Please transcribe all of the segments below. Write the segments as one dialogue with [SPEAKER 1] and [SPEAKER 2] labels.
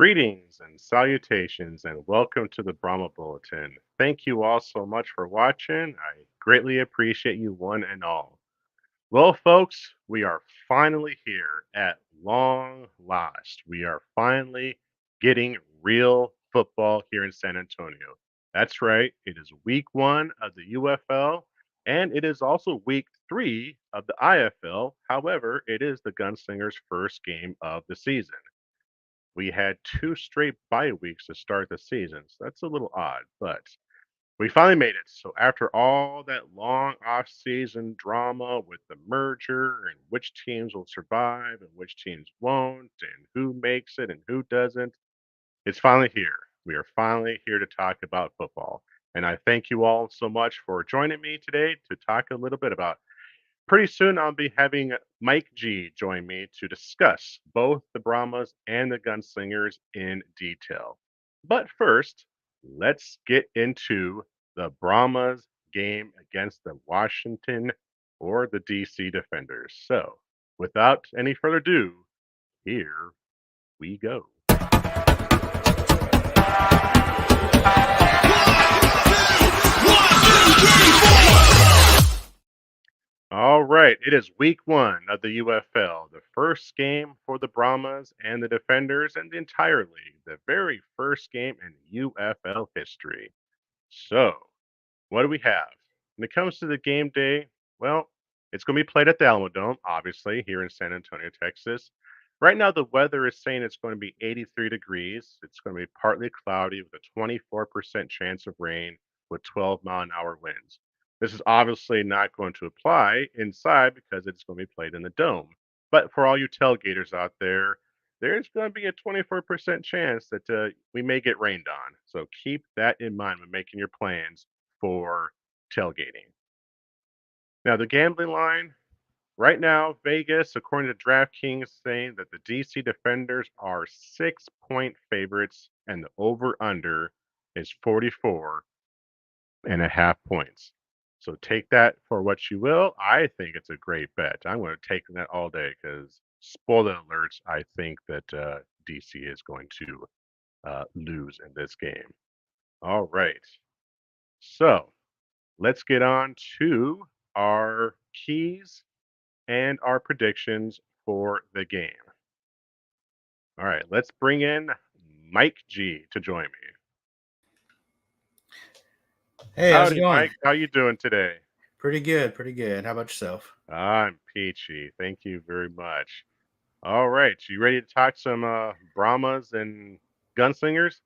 [SPEAKER 1] Greetings and salutations, and welcome to the Brahma Bulletin. Thank you all so much for watching. I greatly appreciate you, one and all. Well, folks, we are finally here at long last. We are finally getting real football here in San Antonio. That's right, it is week one of the UFL, and it is also week three of the IFL. However, it is the Gunslingers' first game of the season. We had 2 straight bye weeks to start the season, so that's a little odd, but we finally made it. So after all that long off-season drama with the merger and which teams will survive and which teams won't and who makes it and who doesn't, it's finally here. We are finally here to talk about football. And I thank you all so much for joining me today to talk a little bit about. Pretty soon, I'll be having Mike G join me to discuss both the Brahmas and the Gunslingers in detail. But first, let's get into the Brahmas game against the Washington or the DC Defenders. So, without any further ado, here we go. All right, it is week one of the UFL, the first game for the Brahmas and the Defenders and the entire league, the very first game in UFL history. So, what do we have? When it comes to the game day, well, it's going to be played at the Alamo Dome, obviously, here in San Antonio, Texas. Right now, the weather is saying it's going to be 83 degrees. It's going to be partly cloudy with a 24% chance of rain with 12-mile-an-hour winds. This is obviously not going to apply inside because it's going to be played in the dome. But for all you tailgaters out there, there's going to be a 24% chance that we may get rained on. So keep that in mind when making your plans for tailgating. Now, the gambling line right now, Vegas, according to DraftKings, saying that the DC Defenders are 6-point favorites and the over under is 44.5 points. So take that for what you will. I think it's a great bet. I'm going to take that all day because, spoiler alerts, I think that DC is going to lose in this game. All right. So let's get on to our keys and our predictions for the game. All right, let's bring in Mike G to join me.
[SPEAKER 2] Hey, how's it
[SPEAKER 1] Howdy,
[SPEAKER 2] going?
[SPEAKER 1] Mike. How you doing today?
[SPEAKER 2] Pretty good, pretty good. How about yourself?
[SPEAKER 1] I'm peachy. Thank you very much. All right, you ready to talk some Brahmas and gunslingers?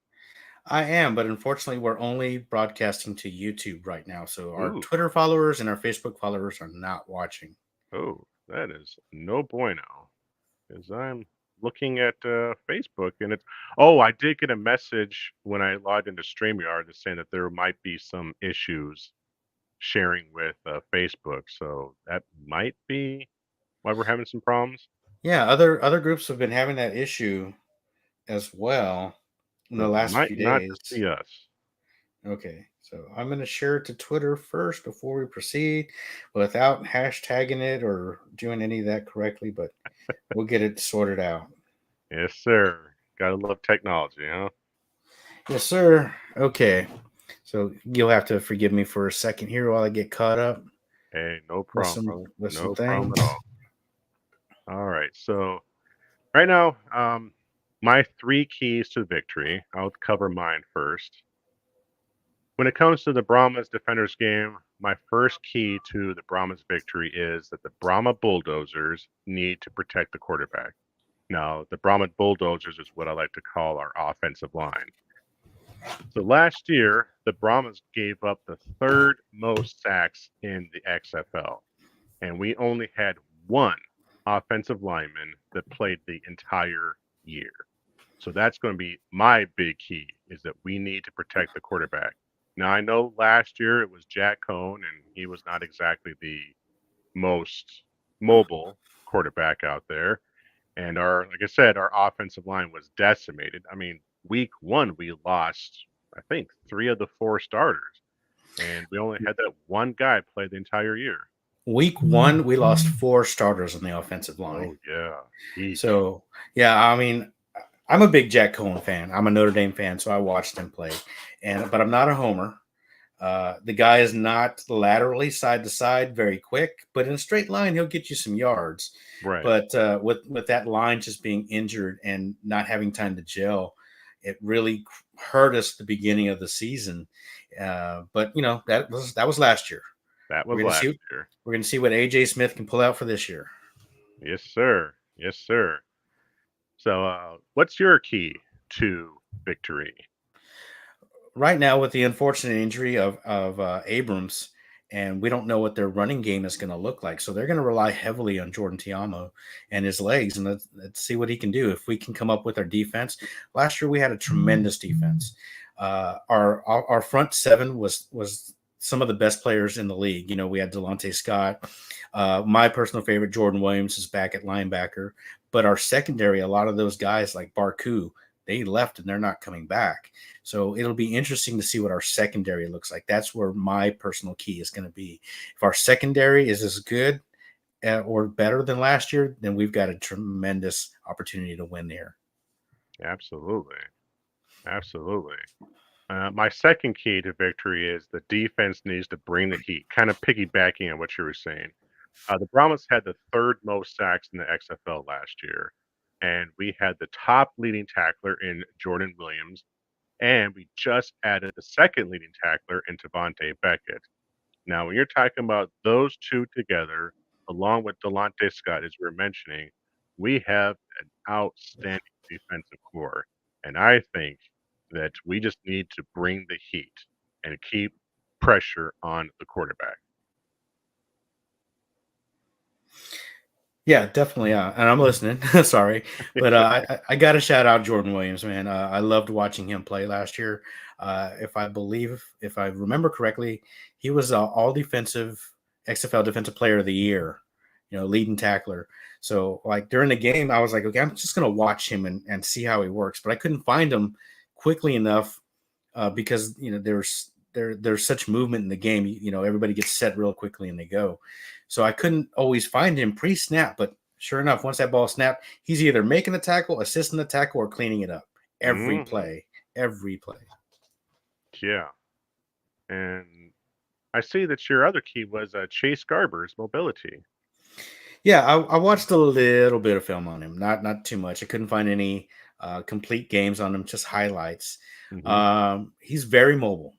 [SPEAKER 2] I am, but unfortunately, we're only broadcasting to YouTube right now. So our
[SPEAKER 1] Ooh,
[SPEAKER 2] Twitter followers and our Facebook followers are not watching.
[SPEAKER 1] oh, that is no bueno. Because I'm looking at Facebook and it's. Oh, I did get a message when I logged into StreamYard that's saying that there might be some issues sharing with Facebook. So that might be why we're having some problems.
[SPEAKER 2] Yeah, other groups have been having that issue as well in the
[SPEAKER 1] So it
[SPEAKER 2] last
[SPEAKER 1] might
[SPEAKER 2] few
[SPEAKER 1] not
[SPEAKER 2] days.
[SPEAKER 1] just be us.
[SPEAKER 2] Okay, so I'm going to share it to Twitter first before we proceed without hashtagging it or doing any of that correctly, but we'll get it sorted out.
[SPEAKER 1] Yes, sir. Gotta love technology, huh?
[SPEAKER 2] Yes, sir. Okay. So you'll have to forgive me for a second here while I get caught up
[SPEAKER 1] Hey, no
[SPEAKER 2] with
[SPEAKER 1] problem, brother.
[SPEAKER 2] some
[SPEAKER 1] No problem
[SPEAKER 2] things.
[SPEAKER 1] at all. All right. So right now, my three keys to victory. I'll cover mine first. When it comes to the Brahmas Defenders game, my first key to the Brahmas victory is that the Brahma Bulldozers need to protect the quarterback. Now, the Brahma Bulldozers is what I like to call our offensive line. So last year, the Brahmas gave up the third most sacks in the XFL, and we only had one offensive lineman that played the entire year. So that's going to be my big key is that we need to protect the quarterback. Now I know last year it was Jack Cohn and he was not exactly the most mobile quarterback out there. And our like I said, our offensive line was decimated. I mean, week one we lost I think three of the four starters. And we only had that one guy play the entire year.
[SPEAKER 2] Week one, we lost four starters on the offensive line.
[SPEAKER 1] Oh yeah. Eesh.
[SPEAKER 2] So, yeah, I mean, I'm a big Jack Cohen fan. I'm a Notre Dame fan, so I watched him play. But I'm not a homer. The guy is not laterally side to side very quick, but in a straight line he'll get you some yards.
[SPEAKER 1] Right.
[SPEAKER 2] But with that line just being injured and not having time to gel, it really hurt us at the beginning of the season. But that was last year.
[SPEAKER 1] That
[SPEAKER 2] We're
[SPEAKER 1] was
[SPEAKER 2] gonna
[SPEAKER 1] last
[SPEAKER 2] see
[SPEAKER 1] year.
[SPEAKER 2] we're gonna see what AJ Smith can pull out for this year.
[SPEAKER 1] Yes, sir. Yes, sir. So, what's your key to victory?
[SPEAKER 2] Right now, with the unfortunate injury of Abrams, and we don't know what their running game is going to look like, so they're going to rely heavily on Jordan Tiamo and his legs, and let's see what he can do. If we can come up with our defense, last year we had a tremendous defense. Our front seven was some of the best players in the league. We had Delonte Scott. My personal favorite, Jordan Williams, is back at linebacker. But our secondary, a lot of those guys like Barku, they left and they're not coming back. So it'll be interesting to see what our secondary looks like. That's where my personal key is going to be. If our secondary is as good or better than last year, then we've got a tremendous opportunity to win here.
[SPEAKER 1] Absolutely. Absolutely. My second key to victory is the defense needs to bring the heat, kind of piggybacking on what you were saying. The Brahmas had the third most sacks in the XFL last year, and we had the top leading tackler in Jordan Williams, and we just added the second leading tackler in Devontae Beckett. Now, when you're talking about those two together, along with Delonte Scott, as we were mentioning, we have an outstanding defensive core. And I think that we just need to bring the heat and keep pressure on the quarterback.
[SPEAKER 2] Yeah, definitely. And I'm listening. Sorry, but I got to shout out Jordan Williams, man. I loved watching him play last year. If I remember correctly, he was all defensive XFL Defensive Player of the Year. Leading tackler. So like during the game, I was like, okay, I'm just gonna watch him and see how he works. But I couldn't find him quickly enough because there's such movement in the game. Everybody gets set real quickly and they go. So I couldn't always find him pre-snap, but sure enough, once that ball snapped, he's either making the tackle, assisting the tackle, or cleaning it up. Every
[SPEAKER 1] Hmm.
[SPEAKER 2] play, every play.
[SPEAKER 1] Yeah. And I see that your other key was Chase Garber's mobility.
[SPEAKER 2] Yeah, I watched a little bit of film on him, not too much. I couldn't find any complete games on him, just highlights.
[SPEAKER 1] Hmm.
[SPEAKER 2] He's very mobile.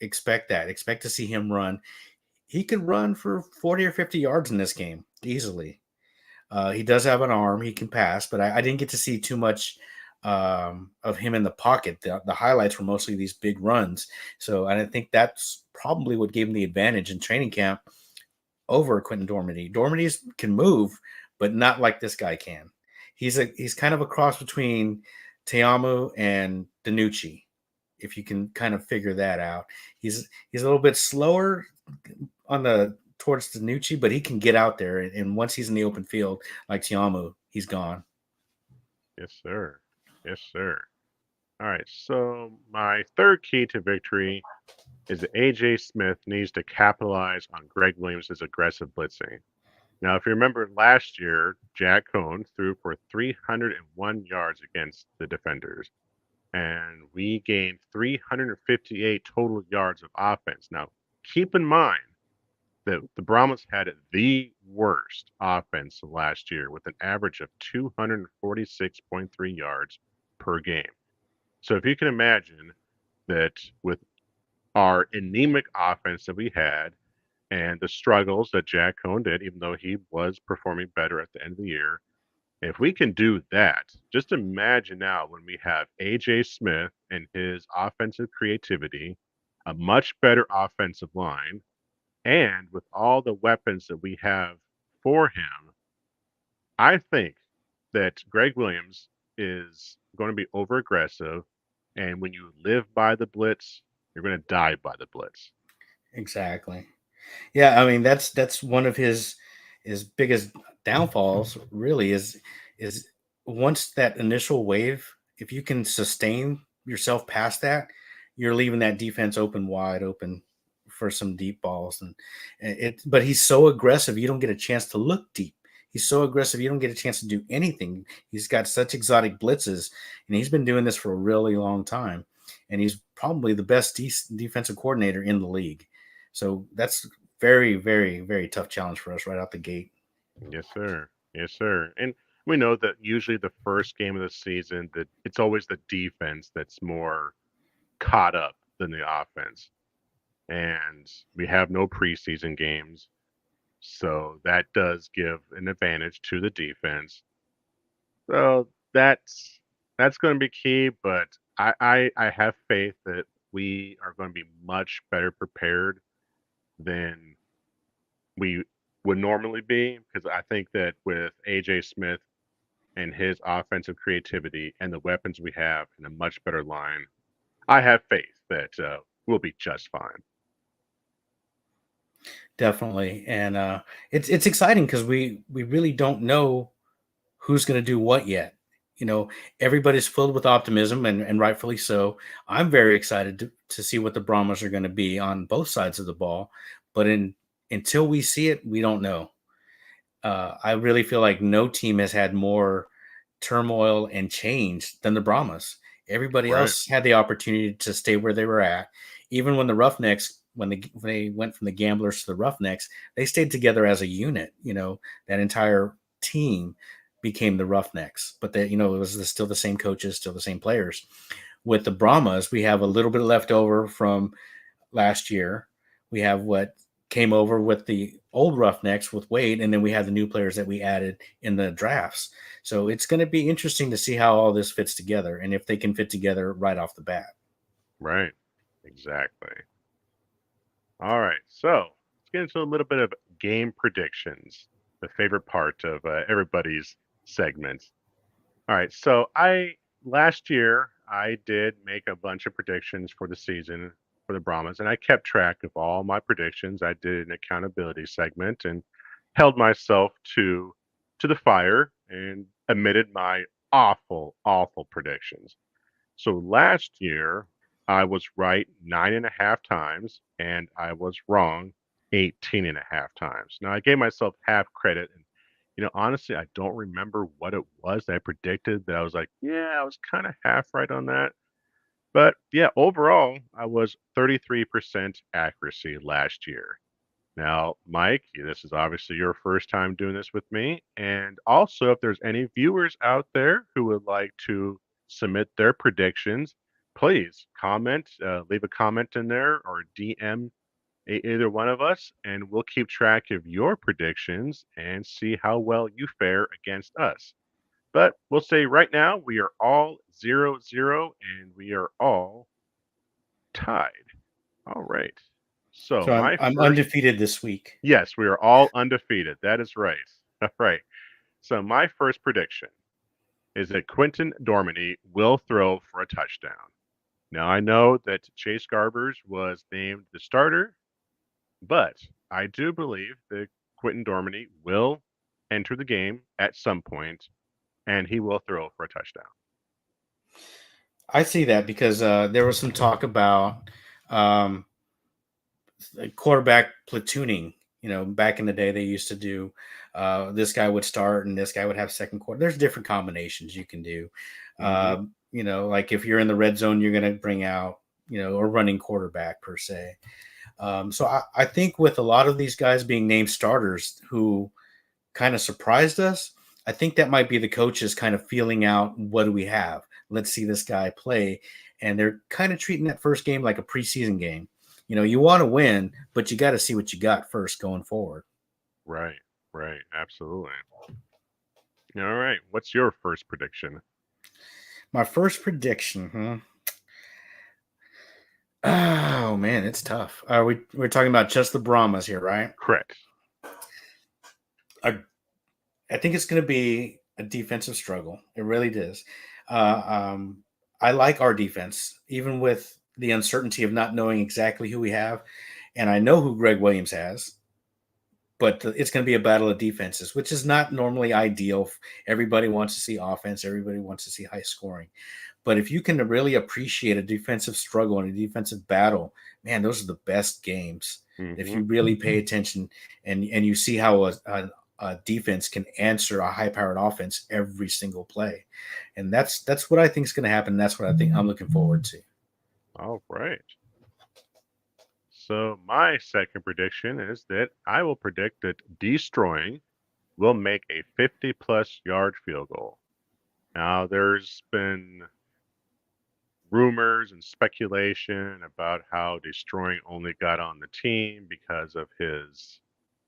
[SPEAKER 2] Expect that. Expect to see him run. He could run for 40 or 50 yards in this game easily. He does have an arm; he can pass, but I didn't get to see too much of him in the pocket. The highlights were mostly these big runs, so I think that's probably what gave him the advantage in training camp over Quentin Dormady. Dormady can move, but not like this guy can. He's kind of a cross between Teamu and Danucci, if you can kind of figure that out. He's a little bit slower on the towards Danucci, but he can get out there, and once he's in the open field like Tiamu, he's gone.
[SPEAKER 1] Yes, sir. Yes, sir. All right. So my third key to victory is that AJ Smith needs to capitalize on Greg Williams' aggressive blitzing. Now, if you remember last year, Jack Cohn threw for 301 yards against the defenders, and we gained 358 total yards of offense. Now, keep in mind that the Brahmas had the worst offense last year with an average of 246.3 yards per game. So if you can imagine that with our anemic offense that we had and the struggles that Jack Cohn did, even though he was performing better at the end of the year, if we can do that, just imagine now when we have AJ Smith and his offensive creativity, a much better offensive line, and with all the weapons that we have for him, I think that Greg Williams is going to be over aggressive. And when you live by the blitz, you're going to die by the blitz.
[SPEAKER 2] Exactly. Yeah, I mean that's one of his biggest downfalls. Really is once that initial wave, if you can sustain yourself past that, you're leaving that defense wide open for some deep balls. And it. But he's so aggressive, you don't get a chance to look deep. He's so aggressive. You don't get a chance to do anything. He's got such exotic blitzes, and he's been doing this for a really long time. And he's probably the best defensive coordinator in the league. So that's very, very, very tough challenge for us right out the gate.
[SPEAKER 1] Yes, sir. Yes, sir. And we know that usually the first game of the season, that it's always the defense that's more caught up than the offense. And we have no preseason games, so that does give an advantage to the defense. So that's going to be key, but I have faith that we are going to be much better prepared than we would normally be, because I think that with AJ Smith and his offensive creativity and the weapons we have and a much better line, I have faith that we'll be just fine.
[SPEAKER 2] Definitely, and it's exciting because we really don't know who's going to do what yet. You know, everybody's filled with optimism, and rightfully so. I'm very excited to see what the Brahmas are going to be on both sides of the ball, but until we see it, we don't know. I really feel like no team has had more turmoil and change than the Brahmas. Everybody
[SPEAKER 1] Right.
[SPEAKER 2] else had the opportunity to stay where they were at. Even when the Roughnecks, when they went from the Gamblers to the Roughnecks, they stayed together as a unit. You know, that entire team became the Roughnecks, but that, you know, it was still the same coaches, still the same players. With the Brahmas, we have a little bit left over from last year. We have what came over with the old Roughnecks with Wade, and then we have the new players that we added in the drafts. So it's going to be interesting to see how all this fits together and if they can fit together right off the bat.
[SPEAKER 1] Right. Exactly. All right. So let's get into a little bit of game predictions, the favorite part of everybody's segments. All right. So last year I did make a bunch of predictions for the season for the Brahmas, and I kept track of all my predictions. I did an accountability segment and held myself to the fire and admitted my awful, awful predictions. So last year, I was right 9.5 times, and I was wrong 18.5 times. Now, I gave myself half credit. And, honestly, I don't remember what it was that I predicted that I was like, yeah, I was kind of half right on that. But yeah, overall, I was 33% accuracy last year. Now, Mike, this is obviously your first time doing this with me. And also, if there's any viewers out there who would like to submit their predictions, please comment, leave a comment in there or DM either one of us, and we'll keep track of your predictions and see how well you fare against us. But we'll say right now we are all 0-0 and we are all tied. All right. So
[SPEAKER 2] So I'm,
[SPEAKER 1] my
[SPEAKER 2] I'm
[SPEAKER 1] first
[SPEAKER 2] undefeated this week.
[SPEAKER 1] Yes, we are all undefeated. That is right. All right. So my first prediction is that Quentin Dormady will throw for a touchdown. Now I know that Chase Garbers was named the starter, but I do believe that Quentin Dormady will enter the game at some point and he will throw for a touchdown.
[SPEAKER 2] I see that because there was some talk about um, quarterback platooning. You know, back in the day, they used to do this guy would start and this guy would have second quarter. There's different combinations you can do.
[SPEAKER 1] Hmm.
[SPEAKER 2] You know, like if you're in the red zone, you're going to bring out, you know, a running quarterback per se. So I think with a lot of these guys being named starters who kind of surprised us, I think that might be the coaches kind of feeling out what do we have? Let's see this guy play. And they're kind of treating that first game like a preseason game. You know, you want to win, but you got to see what you got first going forward.
[SPEAKER 1] Right, right, absolutely. All right. What's your first prediction?
[SPEAKER 2] My first prediction, huh? Oh man, it's tough. We're talking about just the Brahmas here, right?
[SPEAKER 1] Correct.
[SPEAKER 2] I, I think it's going to be a defensive struggle. It really does. Uh, um, I like our defense, even with the uncertainty of not knowing exactly who we have, and I know who Greg Williams has. But it's going to be a battle of defenses, which is not normally ideal. Everybody wants to see offense. Everybody wants to see high scoring. But if you can really appreciate a defensive struggle and a defensive battle, man, those are the best games. If
[SPEAKER 1] Hmm.
[SPEAKER 2] you really pay attention and you see how defense can answer a high-powered offense every single play, and that's what I think is going to happen. That's what I think I'm looking forward to.
[SPEAKER 1] All right. So my second prediction is that I will predict that Destroying will make a 50-plus yard field goal. Now, there's been rumors and speculation about how Destroying only got on the team because of his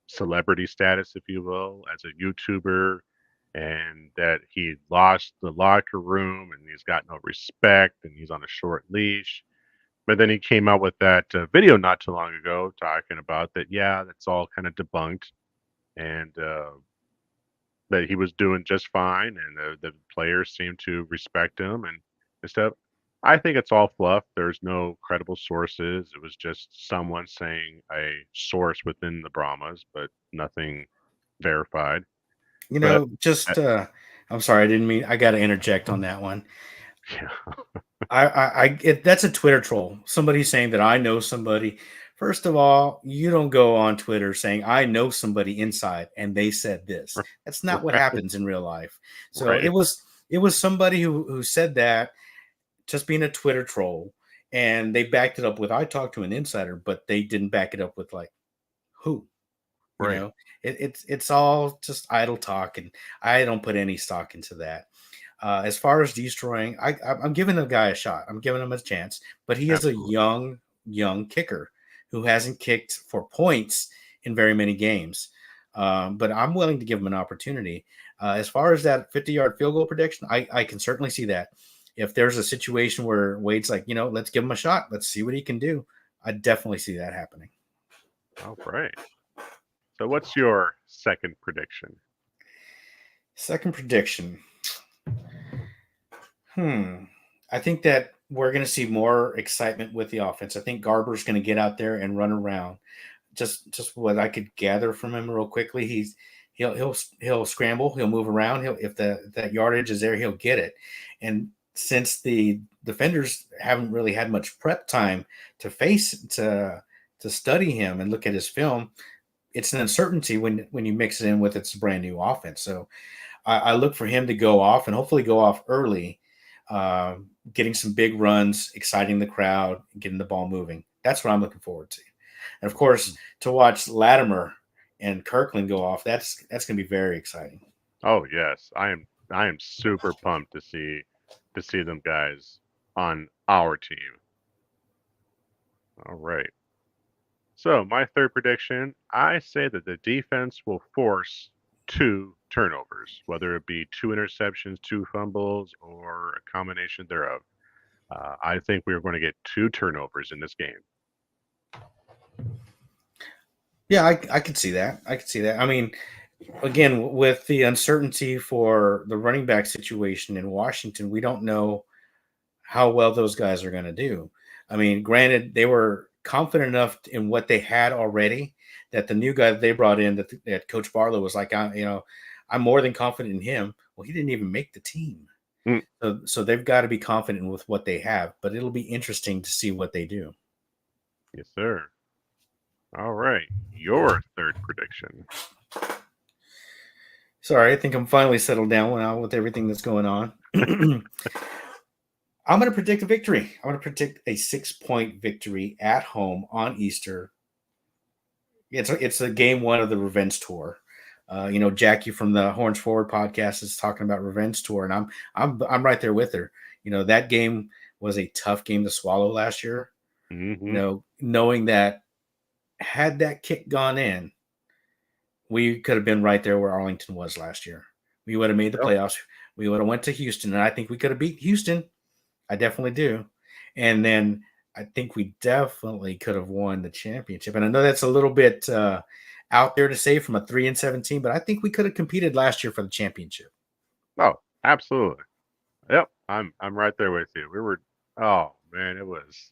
[SPEAKER 1] celebrity status, if you will, as a YouTuber, and that he lost the locker room and he's got no respect and he's on a short leash. But then he came out with that video not too long ago talking about that, yeah, that's all kind of debunked, and that he was doing just fine, and the players seemed to respect him and stuff. I think it's all fluff. There's no credible sources. It was just someone saying a source within the Brahmas, but nothing verified.
[SPEAKER 2] You
[SPEAKER 1] But
[SPEAKER 2] know, just I'm sorry, I didn't mean. I got to interject on that one.
[SPEAKER 1] yeah,
[SPEAKER 2] That's a Twitter troll. Somebody saying that I know somebody. First of all, you don't go on Twitter saying I know somebody inside and they said this. That's not what
[SPEAKER 1] right,
[SPEAKER 2] happens in real life. So
[SPEAKER 1] right.
[SPEAKER 2] it was somebody who said that, just being a Twitter troll, and they backed it up with I talked to an insider, but they didn't back it up with like who. You
[SPEAKER 1] Right.
[SPEAKER 2] know, it's all just idle talk, and I don't put any stock into that. As far as Destroying, I'm giving the guy a shot. I'm giving him a chance, but he is a
[SPEAKER 1] Absolutely.
[SPEAKER 2] young kicker who hasn't kicked for points in very many games. But I'm willing to give him an opportunity. As far as that 50-yard field goal prediction, I can certainly see that. If there's a situation where Wade's like, let's give him a shot, let's see what he can do, I definitely see that happening.
[SPEAKER 1] All right. So what's your second prediction?
[SPEAKER 2] Second prediction. I think that we're going to see more excitement with the offense. I think Garber's going to get out there and run around. Just what I could gather from him real quickly, he'll scramble, he'll move around. If that yardage is there, he'll get it. And since the defenders haven't really had much prep time to study him and look at his film, it's an uncertainty when you mix it in with its brand new offense. So I look for him to go off and hopefully go off early, getting some big runs, exciting the crowd, getting the ball moving. That's what I'm looking forward to. And of course, to watch Latimer and Kirkland go off, that's going to be very exciting.
[SPEAKER 1] Oh yes, I am super pumped to see them guys on our team. All right. So my third prediction, I say that the defense will force 2 turnovers, whether it be 2 interceptions, 2 fumbles, or a combination thereof. I think we are going to get 2 turnovers in this game.
[SPEAKER 2] Yeah, I could see that. I could see that. I mean, again, with the uncertainty for the running back situation in Washington, we don't know how well those guys are going to do. I mean, granted, they were confident enough in what they had already that the new guy that they brought in, that Coach Barlow was like, I'm more than confident in him. Well, he didn't even make the team.
[SPEAKER 1] Mm,
[SPEAKER 2] So they've got to be confident with what they have, but it'll be interesting to see what they do.
[SPEAKER 1] yes, sir. All right. Your third prediction.
[SPEAKER 2] Sorry, I think I'm finally settled down now with everything that's going on. I'm going to predict a victory. I'm going to predict a 6-point victory at home on Easter. It's a game one of the Revenge Tour. Jackie from the Horns Forward podcast is talking about Revenge Tour, and I'm right there with her. That game was a tough game to swallow last year.
[SPEAKER 1] Mm-hmm.
[SPEAKER 2] Knowing that had that kick gone in, we could have been right there where Arlington was last year. We would have made the playoffs. We would have went to Houston, and I think we could have beat Houston. I definitely do. And then I think we definitely could have won the championship. And I know that's a little bit out there to say from a 3-17, but I think we could have competed last year for the championship.
[SPEAKER 1] Oh, absolutely. Yep. I'm right there with you. We were. Oh man, it was.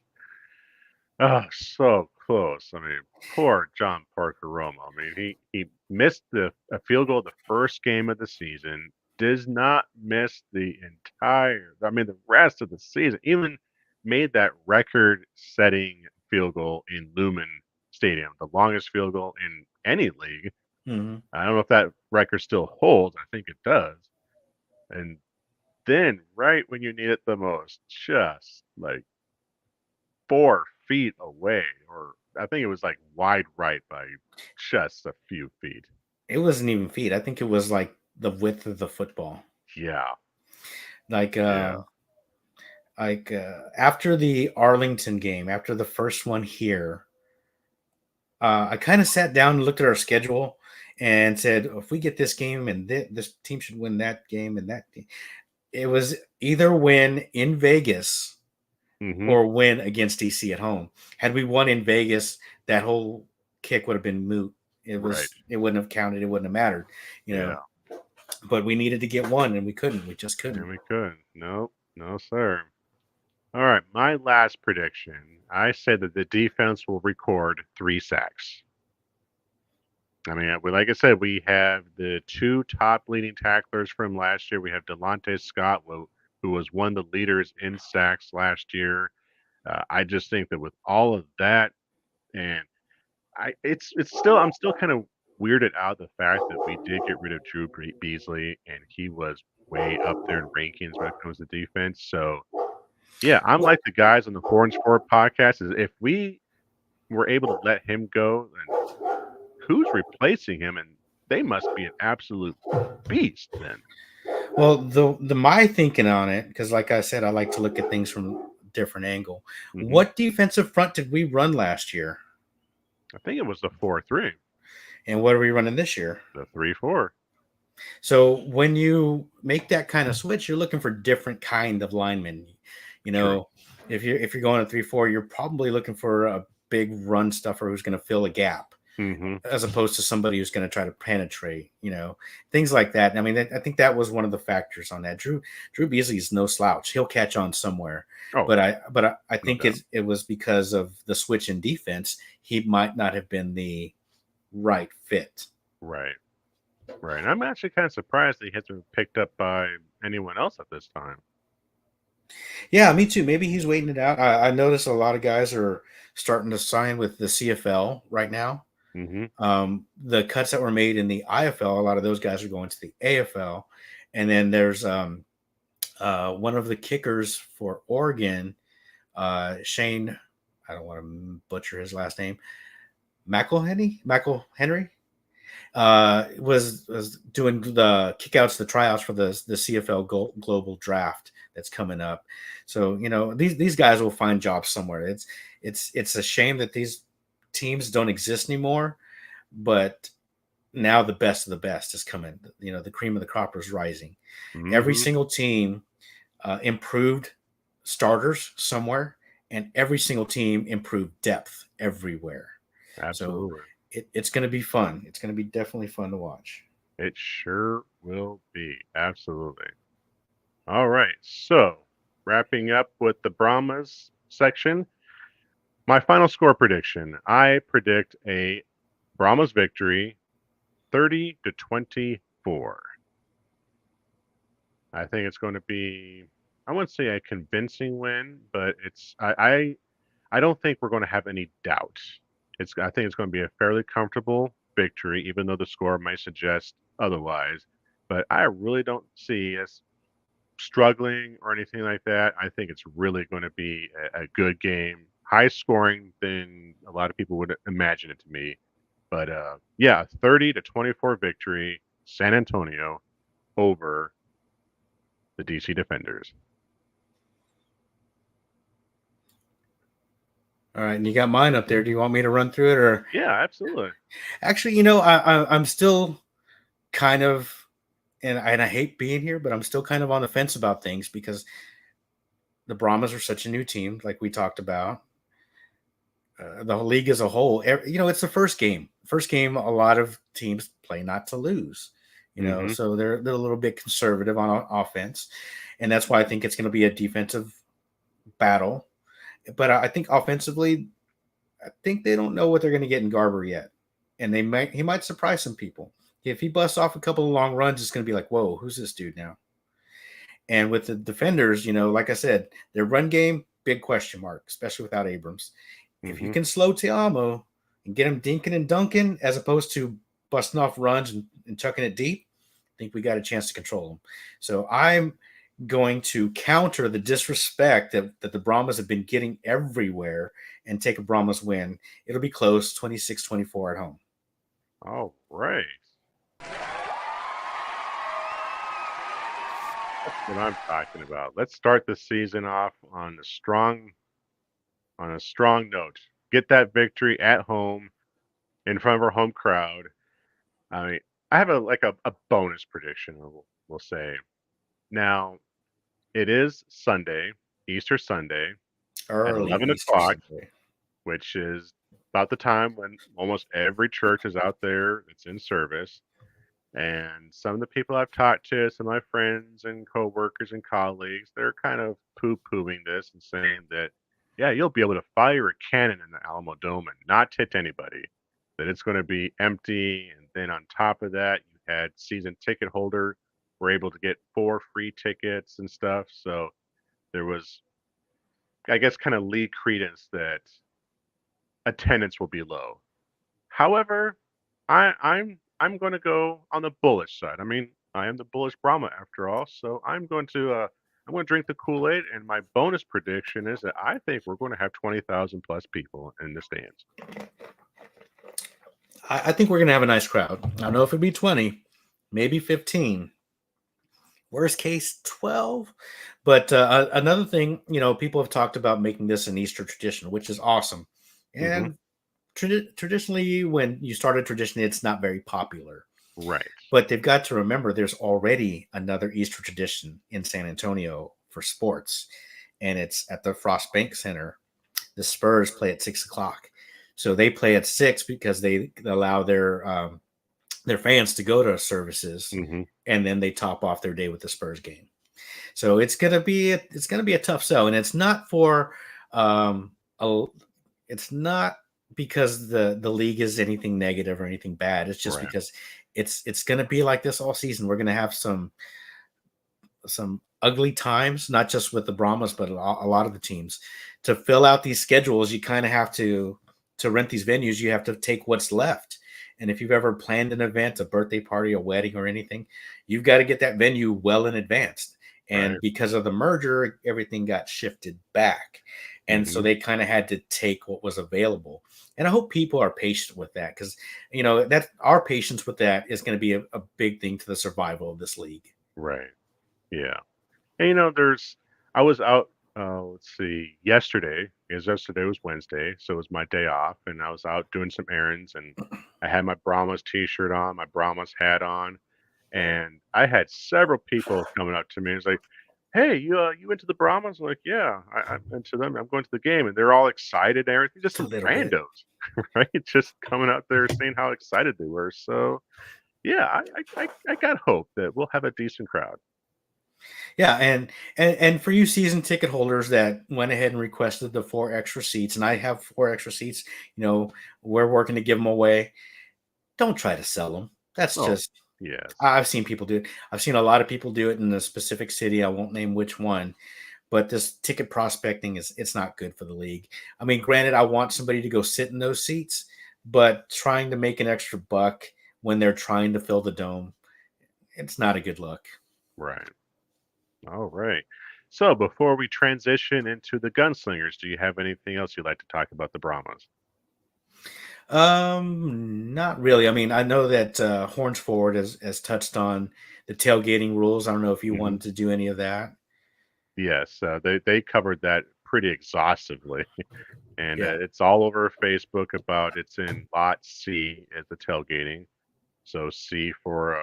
[SPEAKER 1] Oh, so close. I mean, poor John Parker Romo. I mean, he missed a field goal the first game of the season. Does not miss the the rest of the season. Even made that record-setting field goal in Lumen Stadium, the longest field goal in any league.
[SPEAKER 2] Mhm.
[SPEAKER 1] I don't know if that record still holds. I think it does. And then, right when you need it the most, just like 4 feet away, or I think it was like wide right by just a few feet.
[SPEAKER 2] It wasn't even feet. I think it was like the width of the football.
[SPEAKER 1] Yeah,
[SPEAKER 2] Like
[SPEAKER 1] yeah.
[SPEAKER 2] after the Arlington game, after the first one here, I kind of sat down and looked at our schedule and said, if we get this game and this team should win that game and that it was either win in Vegas
[SPEAKER 1] Mhm.
[SPEAKER 2] or win against DC at home. Had we won in Vegas, that whole kick would have been moot.
[SPEAKER 1] Right.
[SPEAKER 2] It wouldn't have counted. It wouldn't have mattered, you know.
[SPEAKER 1] Yeah.
[SPEAKER 2] But we needed to get one, and we couldn't. We just couldn't.
[SPEAKER 1] And we couldn't. Nope. No, sir. All right. My last prediction. I said that the defense will record 3 sacks. I mean, like I said, we have the two top leading tacklers from last year. We have Delonte Scott, who was one of the leaders in sacks last year. I just think that with all of that, and it's still I'm still kind of weirded out the fact that we did get rid of Drew Beasley, and he was way up there in rankings when it comes to defense. So yeah, I'm
[SPEAKER 2] Well,
[SPEAKER 1] like the guys on the Four and Sport podcast. Is if we were able to let him go, then who's replacing him? And they must be an absolute beast then.
[SPEAKER 2] the my thinking on it, because like I said, I like to look at things from a different angle.
[SPEAKER 1] Hmm.
[SPEAKER 2] What defensive front did we run last year,
[SPEAKER 1] I think it was the 4-3,
[SPEAKER 2] and what are we running this year?
[SPEAKER 1] the 3-4.
[SPEAKER 2] So when you make that kind of switch, you're looking for different kind of linemen. You
[SPEAKER 1] True.
[SPEAKER 2] know, if you're going to 3-4, you're probably looking for a big run stuffer who's going to fill a gap,
[SPEAKER 1] Hmm.
[SPEAKER 2] as opposed to somebody who's going to try to penetrate. Things like that. I mean, I think that was one of the factors on that. Drew Beasley is no slouch. He'll catch on somewhere.
[SPEAKER 1] Oh,
[SPEAKER 2] But I
[SPEAKER 1] no
[SPEAKER 2] think
[SPEAKER 1] doubt.
[SPEAKER 2] it was because of the switch in defense. He might not have been the right fit.
[SPEAKER 1] Right. Right. And I'm actually kind of surprised that he hasn't been picked up by anyone else at this time.
[SPEAKER 2] Yeah, me too. Maybe he's waiting it out. I noticed a lot of guys are starting to sign with the CFL right now.
[SPEAKER 1] Hmm.
[SPEAKER 2] The cuts that were made in the IFL, a lot of those guys are going to the AFL. And then there's one of the kickers for Oregon, Shane. I don't want to butcher his last name. McElhenry was doing the kickouts, the tryouts for the CFL global draft that's coming up. So these guys will find jobs somewhere. It's a shame that these teams don't exist anymore, but now the best of the best is coming. The cream of the crop is rising. Every
[SPEAKER 1] Hmm.
[SPEAKER 2] single team improved starters somewhere, and every single team improved depth everywhere. So
[SPEAKER 1] Absolutely.
[SPEAKER 2] it's going to be fun. It's going to be definitely fun to watch.
[SPEAKER 1] It sure will be. Absolutely. All right. So, wrapping up with the Brahmas section, my final score prediction. I predict a Brahmas victory 30-24. I think it's going to be, I wouldn't say a convincing win, but I don't think we're going to have any doubt. I think it's going to be a fairly comfortable victory, even though the score might suggest otherwise. But I really don't see us struggling or anything like that. I think it's really going to be a good game, high scoring than a lot of people would imagine it to be. But yeah, 30-24 victory, San Antonio over the DC Defenders.
[SPEAKER 2] All right, and you got mine up there. Do you want me to run through it, or
[SPEAKER 1] Yeah, absolutely.
[SPEAKER 2] actually, I'm still kind of, and I hate being here, but I'm still kind of on the fence about things because the Brahmas are such a new team, like we talked about. The league as a whole, it's the first game. First game, a lot of teams play not to lose.
[SPEAKER 1] Hmm.
[SPEAKER 2] So they're a little bit conservative on offense, and that's why I think it's going to be a defensive battle. But I think offensively, I think they don't know what they're going to get in Garber yet, and he might surprise some people. If he busts off a couple of long runs, it's going to be like, whoa, who's this dude now? And with the defenders, like I said, their run game, big question mark, especially without Abrams. If you
[SPEAKER 1] Hmm.
[SPEAKER 2] can slow Tiamo and get him dinking and dunking, as opposed to busting off runs and chucking it deep, I think we got a chance to control them. So I'm going to counter the disrespect that the Brahmas have been getting everywhere and take a Brahmas win. It'll be close, 26-24 at home.
[SPEAKER 1] All right. That's what I'm talking about. Let's start the season off on a strong note. Get that victory at home in front of our home crowd. I mean, I have a bonus prediction, we'll say. Now, it is Sunday, Easter Sunday, at
[SPEAKER 2] Early
[SPEAKER 1] 11
[SPEAKER 2] Easter
[SPEAKER 1] o'clock,
[SPEAKER 2] Sunday.
[SPEAKER 1] which is about the time when almost every church is out there that's in service. And some of the people I've talked to, some of my friends and coworkers and colleagues, they're kind of poo-pooing this and saying that, yeah, you'll be able to fire a cannon in the Alamo Dome and not hit anybody. That it's going to be empty, and then on top of that, you had season ticket holder were able to get 4 free tickets and stuff. So there was, I guess, kind of lead credence that attendance will be low. However, I'm going to go on the bullish side. I mean, I am the bullish Brahma after all, so I'm going to drink the Kool-Aid, and my bonus prediction is that I think we're going to have 20,000 plus people in the stands.
[SPEAKER 2] I think we're going to have a nice crowd. I don't know if it'd be 20, maybe 15. Worst case, 12. But another thing, people have talked about making this an Easter tradition, which is awesome. And traditionally, when you start a tradition, it's not very popular.
[SPEAKER 1] Right.
[SPEAKER 2] But they've got to remember there's already another Easter tradition in San Antonio for sports, and it's at the Frost Bank Center. The Spurs play at 6 o'clock. So they play at 6 because they allow their fans to go to services, and then they top off their day with the Spurs game. So it's gonna be a tough sell, and it's not for it's not because the league is anything negative or anything bad. It's just because it's gonna be like this all season. We're gonna have some ugly times, not just with the Brahmas, but a lot of the teams. To fill out these schedules, you kind of have to rent these venues. You have to take what's left. And if you've ever planned an event, a birthday party, a wedding, or anything, you've got to get that venue well in advance. And because of the merger, everything got shifted back. And so they kind of had to take what was available. And I hope people are patient with that, because, that our patience with that is going to be a big thing to the survival of this league.
[SPEAKER 1] Right. Yeah. And, I was out, let's see, yesterday, because yesterday was Wednesday, so it was my day off, and I was out doing some errands, and I had my Brahmas t-shirt on, my Brahmas hat on, and I had several people coming up to me. It's like, "Hey, you into the Brahmas?" I'm like, "Yeah, I'm into them. I'm going to the game," and they're all excited and everything. Just some randos, right? Just coming out there saying how excited they were. So, yeah, I got hope that we'll have a decent crowd.
[SPEAKER 2] Yeah, and for you season ticket holders that went ahead and requested the 4 extra seats, and I have 4 extra seats, we're working to give them away. Don't try to sell them. That's just
[SPEAKER 1] yes.
[SPEAKER 2] I've seen people do it. I've seen a lot of people do it in a specific city. I won't name which one, but this ticket prospecting it's not good for the league. I mean, granted, I want somebody to go sit in those seats, but trying to make an extra buck when they're trying to fill the dome, it's not a good look.
[SPEAKER 1] Right. All right. So before we transition into the gunslingers, do you have anything else you'd like to talk about the Brahmas?
[SPEAKER 2] Not really. I mean, I know that Horns Forward has touched on the tailgating rules. I don't know if you wanted to do any of that.
[SPEAKER 1] Yes, they covered that pretty exhaustively, and it's all over Facebook about it's in Lot C as the tailgating. So C for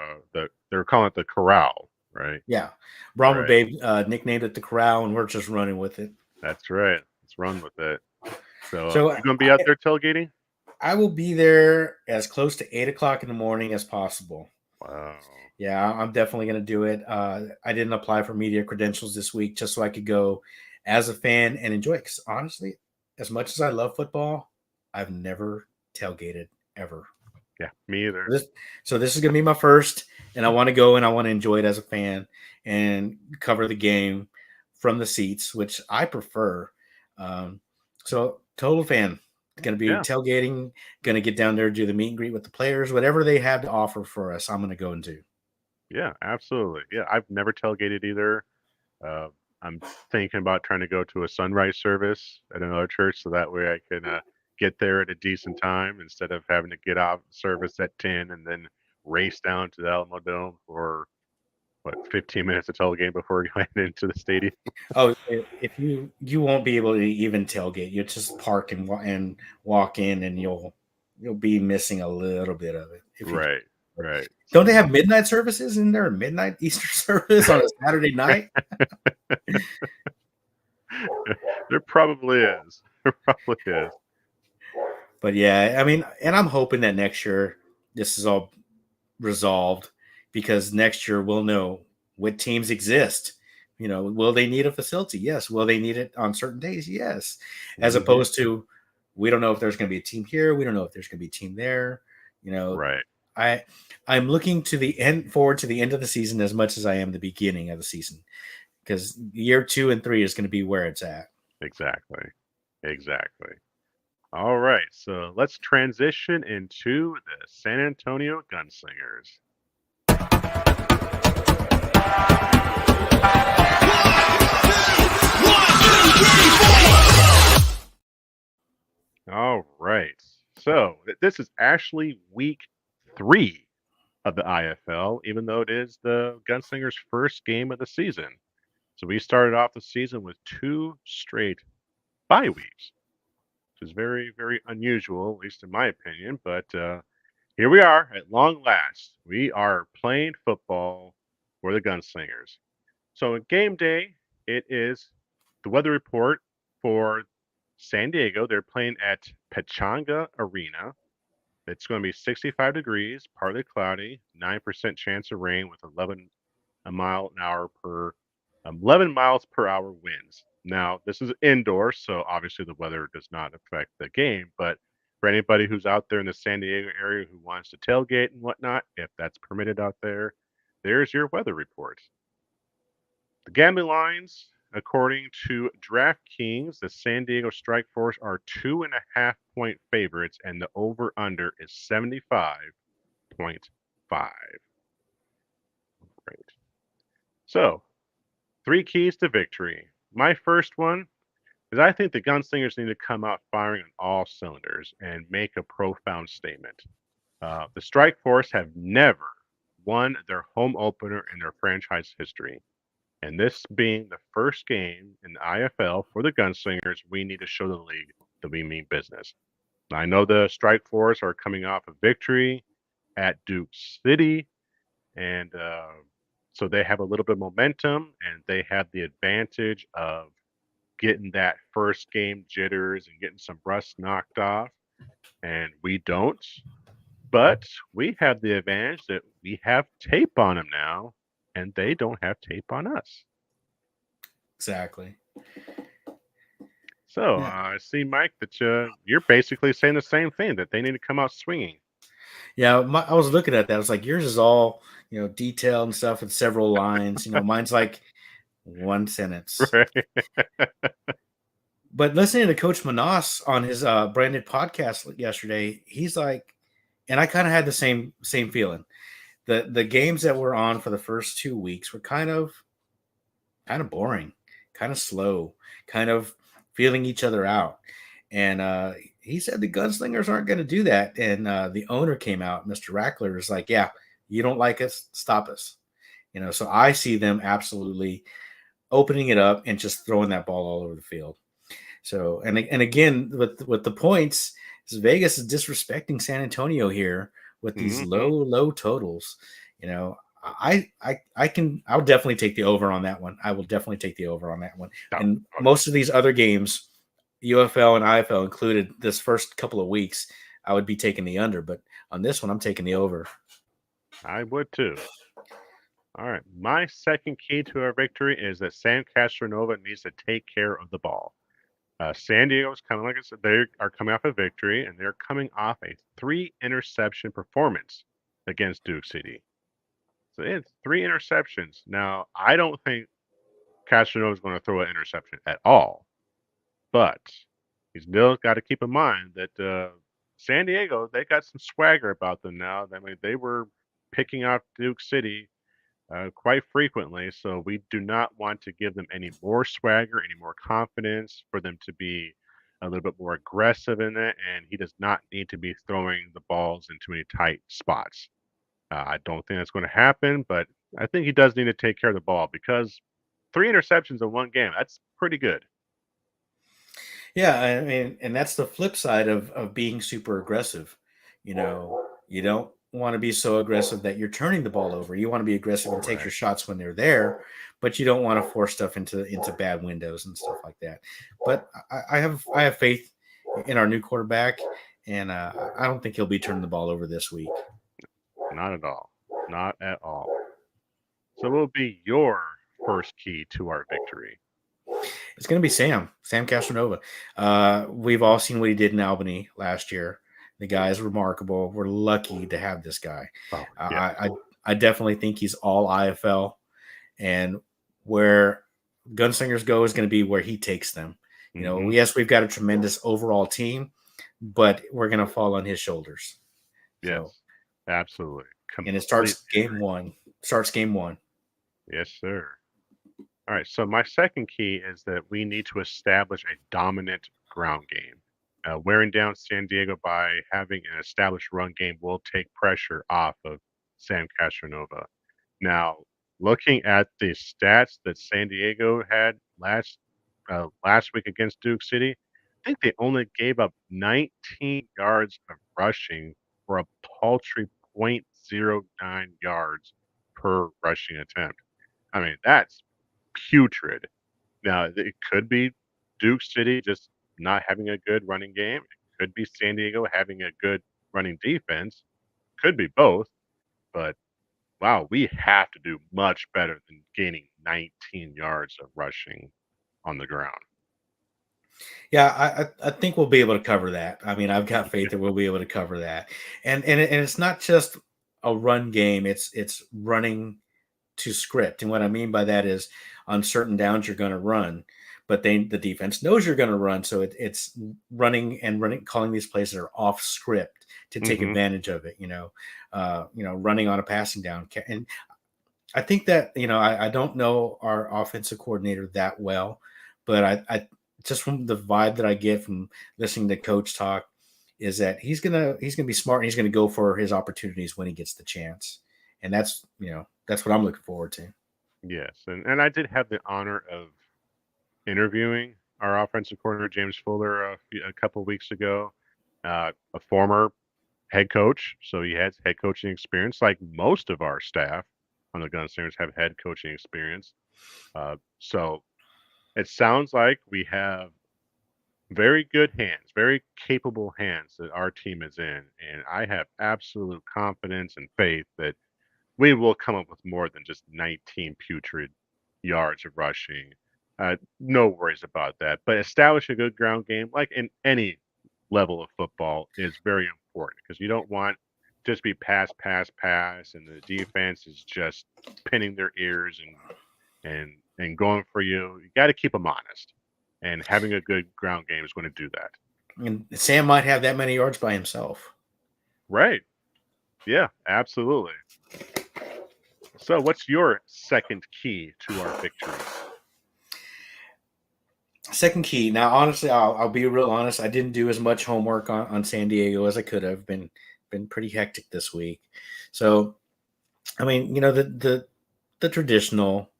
[SPEAKER 1] they're calling it the corral, right?
[SPEAKER 2] Yeah, Brahma Babe nicknamed it the corral, and we're just running with it.
[SPEAKER 1] That's right. Let's run with it. So,
[SPEAKER 2] So
[SPEAKER 1] you gonna be out there tailgating?
[SPEAKER 2] I will be there as close to 8 o'clock in the morning as possible.
[SPEAKER 1] Wow.
[SPEAKER 2] Yeah, I'm definitely going to do it. I didn't apply for media credentials this week just so I could go as a fan and enjoy it. Because honestly, as much as I love football, I've never tailgated ever.
[SPEAKER 1] Yeah, me either.
[SPEAKER 2] So this is going to be my first, and I want to go and I want to enjoy it as a fan and cover the game from the seats, which I prefer. So total fan. Going to be
[SPEAKER 1] Yeah.
[SPEAKER 2] tailgating, going to get down there, do the meet and greet with the players, whatever they have to offer for us, I'm going to go and do.
[SPEAKER 1] Yeah, absolutely. Yeah, I've never tailgated either. Uh, I'm thinking about trying to go to a sunrise service at another church so that way I can get there at a decent time instead of having to get off service at 10 and then race down to the Alamo Dome for what 15 minutes of tailgate before going into the stadium.
[SPEAKER 2] Oh, if you won't be able to even tailgate, you just park and walk in, and you'll be missing a little bit of it if you.
[SPEAKER 1] Right, right.
[SPEAKER 2] Don't they
[SPEAKER 1] So
[SPEAKER 2] have midnight services in there? A midnight Easter service on a Saturday night?
[SPEAKER 1] there probably is. There probably is.
[SPEAKER 2] But yeah, I mean, and I'm hoping that next year this is all resolved, because next year we'll know what teams exist. Will they need a facility? Yes. Will they need it on certain days? Yes. As
[SPEAKER 1] Hmm.
[SPEAKER 2] opposed to, we don't know if there's going to be a team here. We don't know if there's going to be a team there. You know,
[SPEAKER 1] Right.
[SPEAKER 2] I I'm looking to the end forward to the end of the season as much as I am the beginning of the season, because year 2 and 3 is going to be where it's at.
[SPEAKER 1] Exactly. Exactly. All right. So let's transition into the San Antonio Gunslingers. All right. So this is actually week 3 of the IFL, even though it is the Gunslingers' first game of the season. So we started off the season with 2 straight bye weeks, which is very, very unusual, at least in my opinion. But here we are at long last. We are playing football for the Gunslingers. So in game day, it is the weather report for San Diego. They're playing at Pechanga Arena. It's going to be 65 degrees, partly cloudy, 9% chance of rain with 11 miles per hour winds. Now, this is indoor, so obviously the weather does not affect the game, but for anybody who's out there in the San Diego area who wants to tailgate and whatnot, if that's permitted out there, there's your weather report. The gambling lines, according to DraftKings, the San Diego Strike Force are 2.5 point favorites, and the over under is 75.5. Right. So, 3 keys to victory. My first one is I think the Gunslingers need to come out firing on all cylinders and make a profound statement. The Strike Force have never won their home opener in their franchise history. And this being the first game in the IFL for the Gunslingers, we need to show the league that we mean business. I know the Strike Force are coming off a victory at Duke City, and so they have a little bit of momentum, and they have the advantage of getting that first game jitters and getting some rust knocked off. And we don't, but we have the advantage that we have tape on them now, and they don't have tape on us.
[SPEAKER 2] Exactly.
[SPEAKER 1] So
[SPEAKER 2] Yeah.
[SPEAKER 1] I see, Mike, that you're basically saying the same thing that they need to come out swinging.
[SPEAKER 2] Yeah, I was looking at that. I was like, yours is all detailed and stuff, and several lines. Mine's like one sentence.
[SPEAKER 1] Right?
[SPEAKER 2] But listening to Coach Manas on his branded podcast yesterday, he's like, and I kind of had the same feeling. The games that were on for the first 2 weeks were kind of boring, kind of slow, kind of feeling each other out. And he said the Gunslingers aren't going to do that. And the owner came out, Mr. Rackler, is like, yeah, you don't like us, stop us. So I see them absolutely opening it up and just throwing that ball all over the field. So, and again, with the points, Vegas is disrespecting San Antonio here with these
[SPEAKER 1] Hmm.
[SPEAKER 2] low totals. I'll definitely take the over on that one. I will definitely take the over on that one.
[SPEAKER 1] Oh,
[SPEAKER 2] And
[SPEAKER 1] oh,
[SPEAKER 2] most of these other games, UFL and IFL included, this first couple of weeks, I would be taking the under, but on this one, I'm taking the over.
[SPEAKER 1] I would too. All right. My second key to our victory is that San Castronova needs to take care of the ball. San Diego's coming, like I said, they are coming off a victory, and they're coming off a 3 interception performance against Duke City. So it's 3 interceptions. Now, I don't think Castronova is going to throw an interception at all, but You still got to keep in mind that San Diego, they got some swagger about them now. I mean, they were picking out Duke City quite frequently, so we do not want to give them any more swagger, any more confidence for them to be a little bit more aggressive in it. And he does not need to be throwing the balls into any tight spots. I don't think that's going to happen, but I think he does need to take care of the ball because 3 interceptions in one game, that's pretty good.
[SPEAKER 2] Yeah, I mean, and that's the flip side of being super aggressive. You don't want to be so aggressive that you're turning the ball over. You want to be aggressive and take
[SPEAKER 1] Right.
[SPEAKER 2] your shots when they're there, but you don't want to force stuff into bad windows and stuff like that. But I have faith in our new quarterback, and I don't think he'll be turning the ball over this week.
[SPEAKER 1] Not at all. Not at all. So, what will be your first key to our victory?
[SPEAKER 2] It's going to be Sam Castronova. We've all seen what he did in Albany last year. The guy is remarkable. We're lucky to have this guy.
[SPEAKER 1] Oh, yeah.
[SPEAKER 2] I definitely think he's all IFL, and where Gunslingers go is going to be where he takes them.
[SPEAKER 1] Hmm.
[SPEAKER 2] Yes, we've got a tremendous overall team, but we're going to fall on his shoulders. So,
[SPEAKER 1] Yes, absolutely.
[SPEAKER 2] and it
[SPEAKER 1] Completely agree.
[SPEAKER 2] starts game one.
[SPEAKER 1] Yes, sir. All right. So, my second key is that we need to establish a dominant ground game. Wearing down San Diego by having an established run game will take pressure off of Sam Castronova. Now, looking at the stats that San Diego had last week against Duke City, I think they only gave up 19 yards of rushing for a paltry point zero 0.09 yards per rushing attempt. I mean, that's putrid. Now, it could be Duke City just not having a good running game. It could be San Diego having a good running defense. Could be both, but wow, we have to do much better than gaining 19 yards of rushing on the ground.
[SPEAKER 2] Yeah, I think we'll be able to cover that. I mean, I've got faith that we'll be able to cover that. And it's not just a run game. It's running to script. And what I mean by that is on certain downs you're going to run, but the defense knows you're going to run, so it's running, calling these plays that are off script to take
[SPEAKER 1] Hmm.
[SPEAKER 2] advantage of it. Running on a passing down. And I think that I don't know our offensive coordinator that well, but I just from the vibe that I get from listening to coach talk is that he's gonna be smart and he's gonna go for his opportunities when he gets the chance, and that's what I'm looking forward to.
[SPEAKER 1] Yes, and I did have the honor of interviewing our offensive coordinator James Fuller a couple weeks ago, a former head coach, so he has head coaching experience. Like most of our staff on the Gunslingers have head coaching experience. So it sounds like we have very good hands, very capable hands that our team is in, and I have absolute confidence and faith that we will come up with more than just 19 putrid yards of rushing. No worries about that. But establish a good ground game, like in any level of football, is very important because you don't want just be pass, pass, pass, and the defense is just pinning their ears and going for you. You got to keep them honest, and having a good ground game is going to do that.
[SPEAKER 2] And Sam might have that many yards by himself.
[SPEAKER 1] Right? Yeah, absolutely. So, what's your second key to our victory?
[SPEAKER 2] Second key. Now, honestly, I'll be real honest. I didn't do as much homework on San Diego as I could have. Been pretty hectic this week. So, I mean, the traditional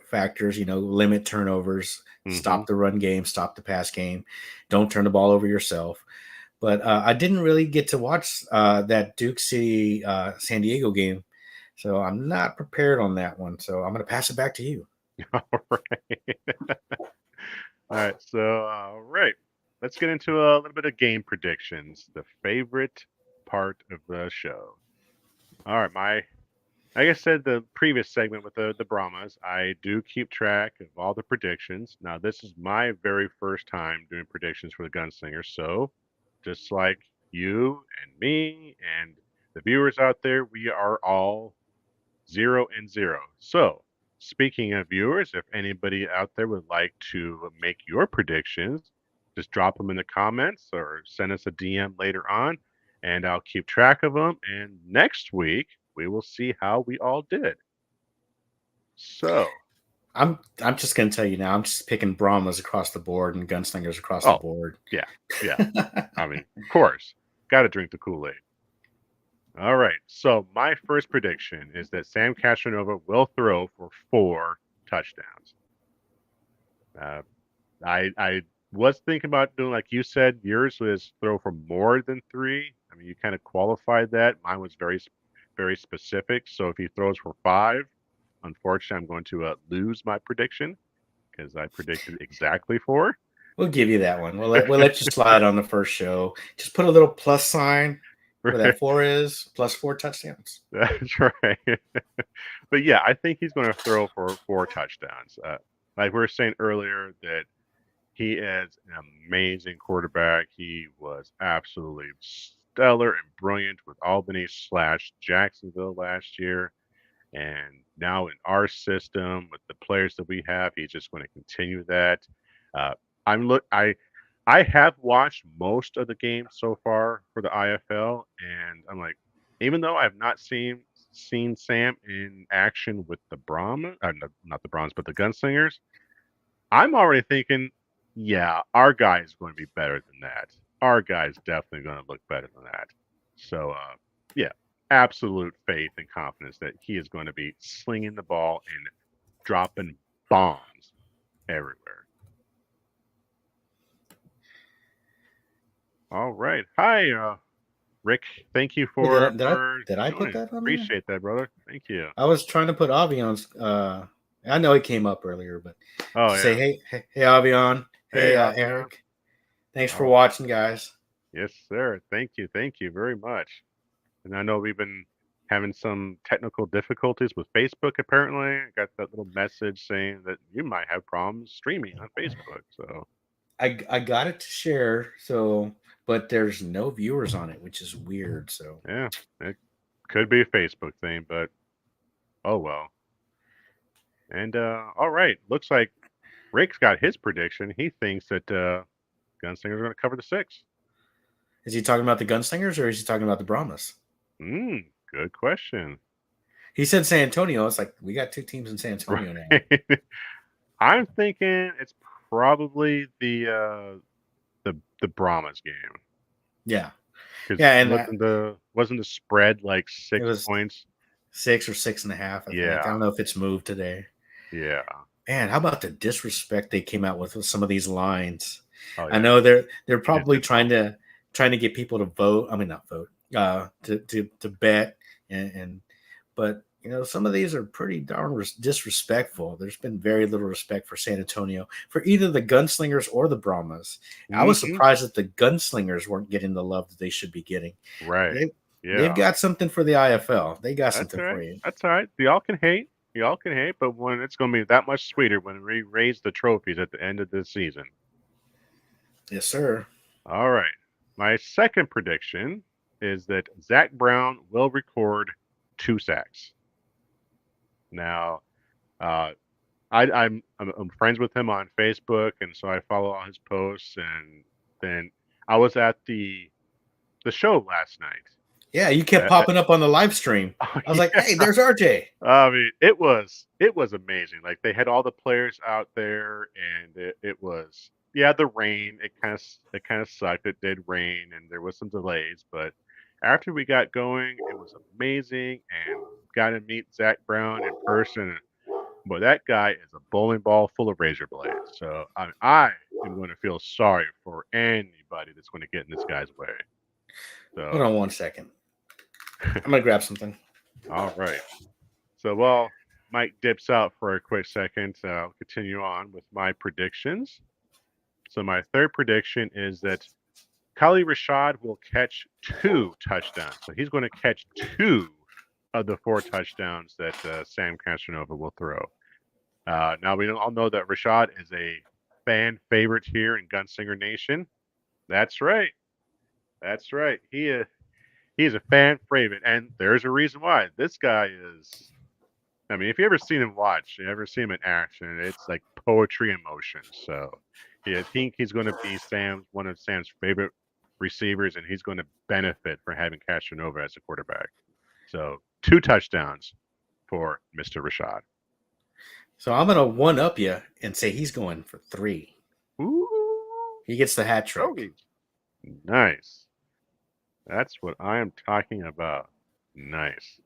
[SPEAKER 2] factors. Limit turnovers,
[SPEAKER 1] Hmm.
[SPEAKER 2] stop the run game, stop the pass game, don't turn the ball over yourself. But I didn't really get to watch that Duke City San Diego game, so I'm not prepared on that one. So I'm going to pass it back to you.
[SPEAKER 1] All right. All right. So, all right. Let's get into a little bit of game predictions, the favorite part of the show. All right. Like I said, the previous segment with the Brahmas, I do keep track of all the predictions. Now, this is my very first time doing predictions for the Gunslingers. So, just like you and me and the viewers out there, we are all 0-0. So, speaking of viewers, if anybody out there would like to make your predictions, just drop them in the comments or send us a DM later on, and I'll keep track of them. And next week, we will see how we all did. So,
[SPEAKER 2] I'm just gonna tell you now. I'm just picking Brahmas across the board and Gunslingers across the
[SPEAKER 1] oh,
[SPEAKER 2] board.
[SPEAKER 1] yeah, yeah. I mean, of course, got to drink the Kool-Aid. All right. So my first prediction is that Sam Castronova will throw for 4 touchdowns. Uh, I was thinking about doing like you said. Yours was throw for more than 3. I mean, you kind of qualified that. Mine was very specific. So if he throws for 5, unfortunately, I'm going to lose my prediction because I predicted exactly 4.
[SPEAKER 2] We'll give you that one. We'll let you slide on the first show. Just put a little plus sign where that 4 is, plus 4 touchdowns.
[SPEAKER 1] That's right. But yeah, I think he's going to throw for 4 touchdowns. Like we were saying earlier, that he is an amazing quarterback. He was absolutely stellar and brilliant with Albany/Jacksonville last year. And now in our system with the players that we have, he's just going to continue that. Uh, I have watched most of the games so far for the IFL, and I'm like, even though I've not seen Sam in action with the Brahma, not the Brahms, but the Gunslingers, I'm already thinking, yeah, our guy is going to be better than that. Our guy's definitely going to look better than that. So, yeah, absolute faith and confidence that he is going to be slinging the ball and dropping bombs everywhere. All right. Hi, Rick. Thank you for
[SPEAKER 2] Did I put
[SPEAKER 1] joining.
[SPEAKER 2] that on there?
[SPEAKER 1] Appreciate that, brother. Thank you.
[SPEAKER 2] I was trying to put Avian's. I know it came up earlier, but say
[SPEAKER 1] yeah.
[SPEAKER 2] hey Avian, hey,
[SPEAKER 1] Avian.
[SPEAKER 2] Eric. Thanks for watching, guys.
[SPEAKER 1] Yes, sir. Thank you very much. And I know we've been having some technical difficulties with Facebook. Apparently, I got that little message saying that you might have problems streaming on Facebook. So
[SPEAKER 2] I got it to share, but there's no viewers on it, which is weird. So
[SPEAKER 1] yeah, it could be a Facebook thing, but oh well. And all right, looks like Rick's got his prediction. He thinks that Gunslingers are going to cover the 6.
[SPEAKER 2] Is he talking about the Gunslingers or is he talking about the Brahmas?
[SPEAKER 1] Good question.
[SPEAKER 2] He said San Antonio. It's like we got 2 teams in San Antonio now.
[SPEAKER 1] I'm thinking it's probably the Brahmas game.
[SPEAKER 2] Yeah.
[SPEAKER 1] Yeah, and wasn't the spread like 6 points?
[SPEAKER 2] 6 or 6.5. I think. I don't know if it's moved today.
[SPEAKER 1] Yeah.
[SPEAKER 2] Man, how about the disrespect they came out with some of these lines?
[SPEAKER 1] Oh, yeah.
[SPEAKER 2] I know they're probably trying to get people to vote. I mean, not vote. To bet but some of these are pretty darn disrespectful. There's been very little respect for San Antonio for either the Gunslingers or the Brahmas. I was surprised that the Gunslingers weren't getting the love that they should be getting.
[SPEAKER 1] Right.
[SPEAKER 2] They've got something for the IFL. They got something for you.
[SPEAKER 1] That's all right. Y'all can hate, but when it's going to be that much sweeter when we raise the trophies at the end of the season.
[SPEAKER 2] Yes, sir. All
[SPEAKER 1] right. My second prediction is that Zach Brown will record 2 sacks. Now, I'm friends with him on Facebook, and so I follow all his posts. And then I was at the show last night.
[SPEAKER 2] Yeah, you kept popping up on the live stream. I was like, "Hey, there's RJ."
[SPEAKER 1] I mean, it was amazing. Like they had all the players out there, and it was the rain. It kind of sucked. It did rain, and there was some delays, but after we got going, it was amazing, and got to meet Zach Brown in person. But that guy is a bowling ball full of razor blades. So I am going to feel sorry for anybody that's going to get in this guy's way. So
[SPEAKER 2] hold on 1 second. I'm going to grab something.
[SPEAKER 1] All right. So while Mike dips out for a quick second, I'll continue on with my predictions. So my third prediction is that Khalid Rashad will catch 2 touchdowns. So he's going to catch 2 of the 4 touchdowns that Sam Castronova will throw. Now, we all know that Rashad is a fan favorite here in Gunslinger Nation. That's right. He is a fan favorite, and there's a reason why. This guy is, I mean, if you ever seen him in action, it's like poetry in motion. So I think he's going to be one of Sam's favorite receivers, and he's going to benefit from having Castronova as a quarterback. So 2 touchdowns for Mr. Rashad.
[SPEAKER 2] So I'm gonna one up you and say he's going for 3.
[SPEAKER 1] Ooh,
[SPEAKER 2] He gets the hat trick.
[SPEAKER 1] Cody. Nice. That's what I am talking about. Nice.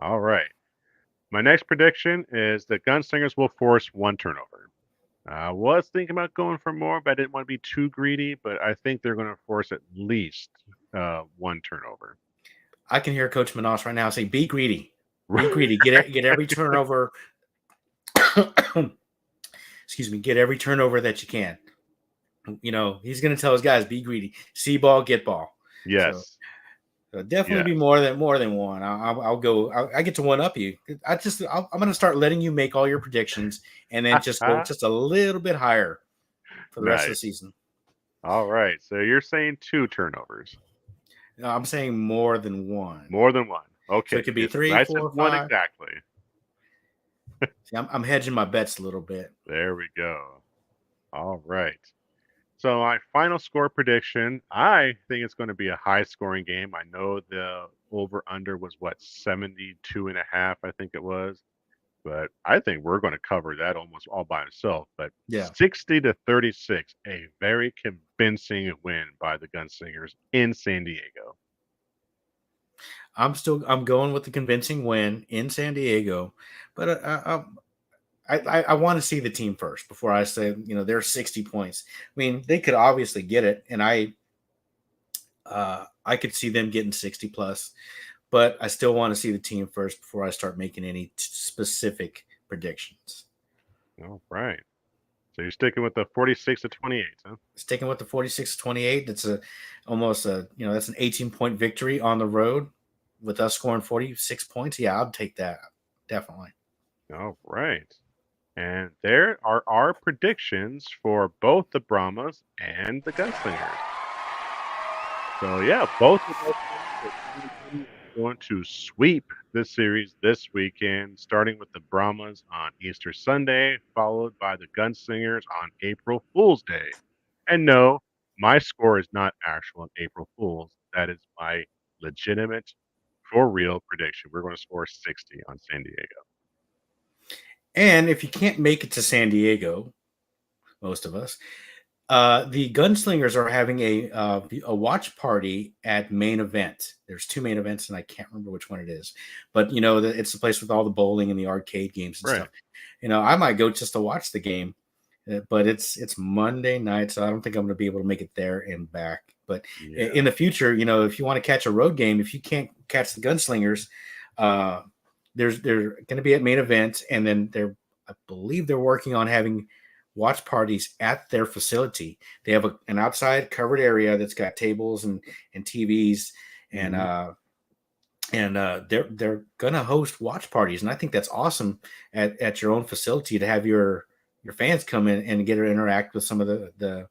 [SPEAKER 1] All right. My next prediction is the Gunslingers will force 1 turnover. I was thinking about going for more, but I didn't want to be too greedy. But I think they're going to force at least 1 turnover.
[SPEAKER 2] I can hear Coach Manos right now say, "Be greedy, be greedy. Get every turnover. Excuse me. Get every turnover that you can." You know, he's going to tell his guys, "Be greedy. See ball, get ball."
[SPEAKER 1] Yes.
[SPEAKER 2] So definitely be more than 1. I'll go. I get to one up you. I'm going to start letting you make all your predictions, and then just go just a little bit higher for the rest of the season.
[SPEAKER 1] All right. So you're saying 2 turnovers.
[SPEAKER 2] No, I'm saying more than 1.
[SPEAKER 1] More than 1. Okay.
[SPEAKER 2] So it could be 3, 4,
[SPEAKER 1] 1
[SPEAKER 2] 5.
[SPEAKER 1] exactly.
[SPEAKER 2] See, I'm hedging my bets a little bit.
[SPEAKER 1] There we go. All right. So my final score prediction, I think it's going to be a high-scoring game. I know the over-under was, 72.5, I think it was. But I think we're going to cover that almost all by itself. But 60-36, a very convincing win by the Gunslingers in San Diego.
[SPEAKER 2] I'm going with the convincing win in San Diego, but I want to see the team first before I say, they're 60 points. I mean, they could obviously get it, and I could see them getting 60 plus, but I still want to see the team first before I start making any specific predictions.
[SPEAKER 1] All right. So you're sticking with the 46-28, huh?
[SPEAKER 2] Sticking with the 46-28. That's almost that's an 18-point victory on the road with us scoring 46 points. Yeah, I'd take that. Definitely.
[SPEAKER 1] All right. And there are our predictions for both the Brahmas and the Gunslingers. So yeah, both of us are going to sweep this series this weekend, starting with the Brahmas on Easter Sunday, followed by the Gunslingers on April Fool's Day. And no, my score is not actual on April Fool's. That is my legitimate, for real prediction. We're going to score 60 on San Diego.
[SPEAKER 2] And if you can't make it to San Diego, most of us, the Gunslingers are having a watch party at Main Event. There's 2 main events, and I can't remember which one it is. But, it's the place with all the bowling and the arcade games and stuff. I might go just to watch the game, but it's Monday night, so I don't think I'm going to be able to make it there and back. But in the future, if you want to catch a road game, if you can't catch the Gunslingers, they're going to be at Main Event, and then I believe they're working on having watch parties at their facility. They have an outside covered area that's got tables and TVs, and they're gonna host watch parties, and I think that's awesome at your own facility to have your fans come in and get to interact with some of the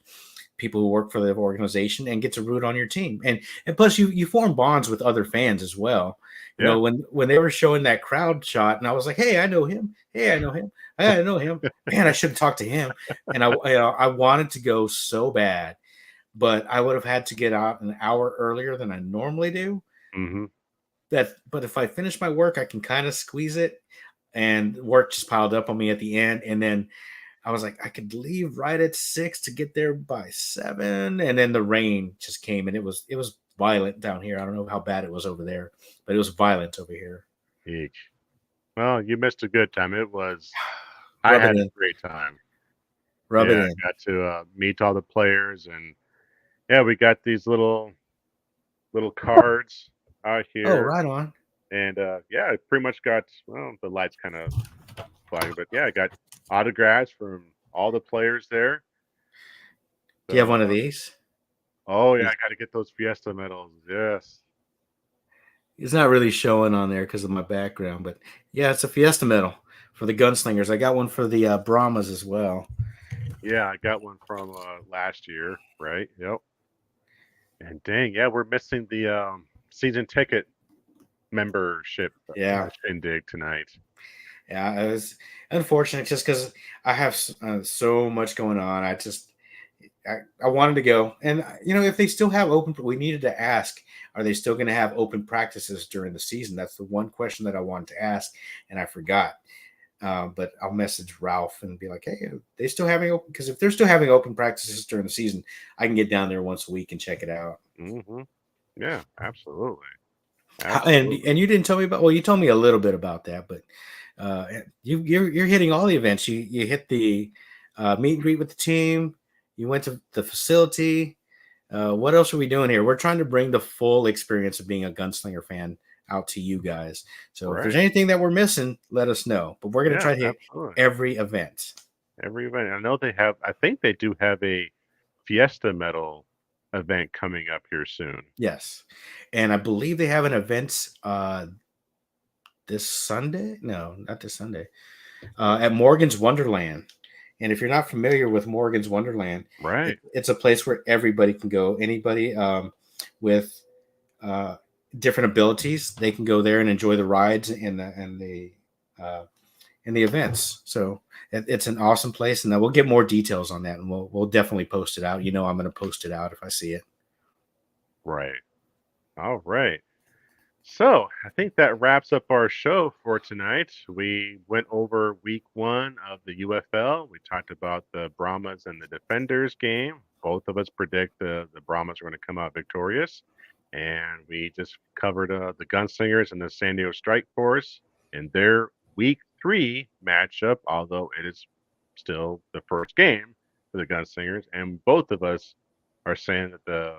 [SPEAKER 2] people who work for the organization and get to root on your team, and plus you form bonds with other fans as well. You know, when they were showing that crowd shot, and I was like, "Hey, I know him. Hey, I know him. Hey, I know him. Man, I should have talked to him." And I wanted to go so bad, but I would have had to get out an hour earlier than I normally do.
[SPEAKER 1] Mm-hmm.
[SPEAKER 2] But if I finish my work, I can kind of squeeze it, and work just piled up on me at the end. And then I was like, I could leave right at 6 to get there by 7, and then the rain just came, and it was violent down here. I don't know how bad it was over there, but it was violent over here.
[SPEAKER 1] Each. Well, you missed a good time. It was. I had a great time.
[SPEAKER 2] Rub it in.
[SPEAKER 1] I got to meet all the players, and we got these little cards out here.
[SPEAKER 2] Oh, right on.
[SPEAKER 1] And I pretty much got the lights kind of flying, but I got autographs from all the players there.
[SPEAKER 2] So, do you have one of these?
[SPEAKER 1] Oh yeah, I got to get those Fiesta medals. Yes.
[SPEAKER 2] It's not really showing on there because of my background, but yeah, it's a Fiesta medal for the Gunslingers. I got one for the Brahmas as well.
[SPEAKER 1] Yeah, I got one from last year, right? Yep. And dang, we're missing the season ticket membership shindig tonight.
[SPEAKER 2] Yeah, it was unfortunate just because I have so much going on. I wanted to go, and if they still have open, we needed to ask: are they still going to have open practices during the season? That's the one question that I wanted to ask, and I forgot. But I'll message Ralph and be like, "Hey, are they still having open? Because if they're still having open practices during the season, I can get down there once a week and check it out."
[SPEAKER 1] Mm-hmm. Yeah, absolutely.
[SPEAKER 2] And
[SPEAKER 1] Absolutely.
[SPEAKER 2] you didn't tell me about. Well, you told me a little bit about that, but you're hitting all the events. You hit the meet and greet with the team. You went to the facility. What else are we doing here? We're trying to bring the full experience of being a Gunslinger fan out to you guys. So if there's
[SPEAKER 1] Right.
[SPEAKER 2] anything that we're missing, let us know. But we're going to
[SPEAKER 1] Yeah,
[SPEAKER 2] try to hit
[SPEAKER 1] absolutely.
[SPEAKER 2] every event.
[SPEAKER 1] Every event. I know they have, I think they do have a Fiesta Medal event coming up here soon.
[SPEAKER 2] Yes, and I believe they have an event this Sunday. No, not this Sunday. At Morgan's Wonderland. And if you're not familiar with Morgan's Wonderland,
[SPEAKER 1] Right.
[SPEAKER 2] it's a place where everybody can go. Anybody with uh, different abilities, they can go there and enjoy the rides uh, and the events. So it's an awesome place, and we'll get more details on that, and we'll definitely post it out. I'm going to post it out if I see it.
[SPEAKER 1] Right. All right. So I think that wraps up our show for tonight. We went over week 1 of the UFL. We talked about the Brahmas and the Defenders game. Both of us predict the Brahmas are going to come out victorious. And we just covered the Gunslingers and the San Diego Strike Force in their week 3 matchup, although it is still the first game for the Gunslingers. And both of us are saying that the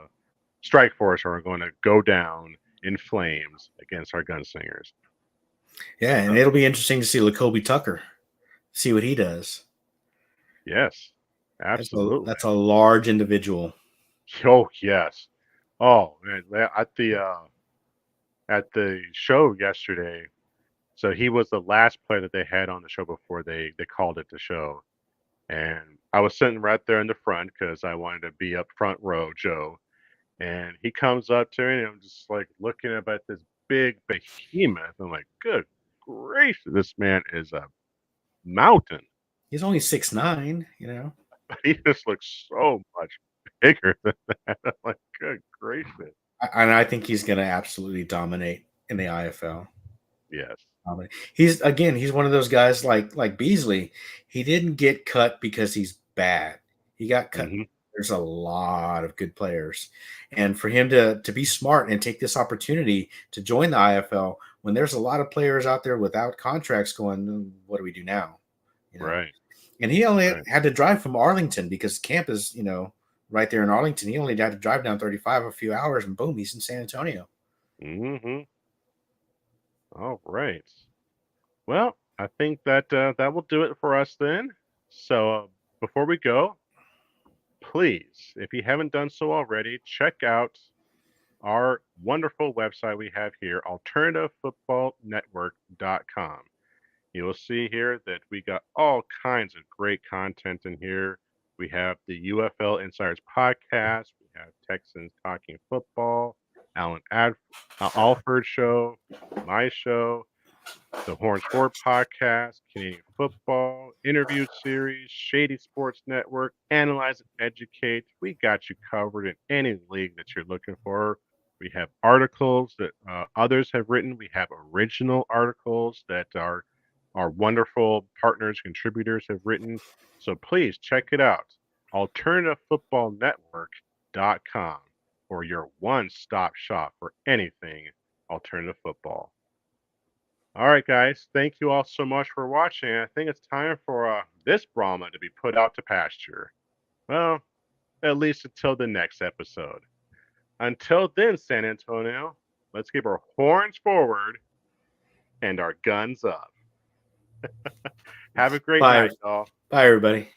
[SPEAKER 1] Strike Force are going to go down in flames against our Gunslingers.
[SPEAKER 2] Yeah, and it'll be interesting to see Lacoby Tucker, see what he does.
[SPEAKER 1] Yes, absolutely.
[SPEAKER 2] That's a large individual.
[SPEAKER 1] Oh yes. Oh man, at the show yesterday. So he was the last player that they had on the show before they called it the show. And I was sitting right there in the front because I wanted to be up front row, Joe. And he comes up to me and I'm just like looking up at this big behemoth. I'm like, good gracious, this man is a mountain.
[SPEAKER 2] He's only 6'9",
[SPEAKER 1] He just looks so much bigger than that. I'm like, good gracious.
[SPEAKER 2] And I think he's going to absolutely dominate in the IFL.
[SPEAKER 1] Yes.
[SPEAKER 2] He's one of those guys like Beasley. He didn't get cut because he's bad. He got cut.
[SPEAKER 1] Hmm.
[SPEAKER 2] There's a lot of good players, and for him to be smart and take this opportunity to join the IFL when there's a lot of players out there without contracts, going, what do we do now? You know,
[SPEAKER 1] Right.
[SPEAKER 2] and he only
[SPEAKER 1] Right.
[SPEAKER 2] had to drive from Arlington because camp is right there in Arlington. He only had to drive down 35 a few hours, and boom, he's in San Antonio.
[SPEAKER 1] Hmm. All right. Well, I think that that will do it for us then. So before we go, please, if you haven't done so already, check out our wonderful website we have here, alternativefootballnetwork.com. You will see here that we got all kinds of great content in here. We have the UFL Insiders podcast. We have Texans Talking Football, Alford Show, my show, the Horn Sport Podcast, Canadian Football, Interview Series, Shady Sports Network, Analyze and Educate. We got you covered in any league that you're looking for. We have articles that others have written. We have original articles that our wonderful partners, contributors have written. So please check it out. AlternativeFootballNetwork.com for your one-stop shop for anything alternative football. All right, guys. Thank you all so much for watching. I think it's time for this Brahma to be put out to pasture. Well, at least until the next episode. Until then, San Antonio, let's keep our horns forward and our guns up. Have a great
[SPEAKER 2] Bye,
[SPEAKER 1] night, y'all.
[SPEAKER 2] bye, everybody.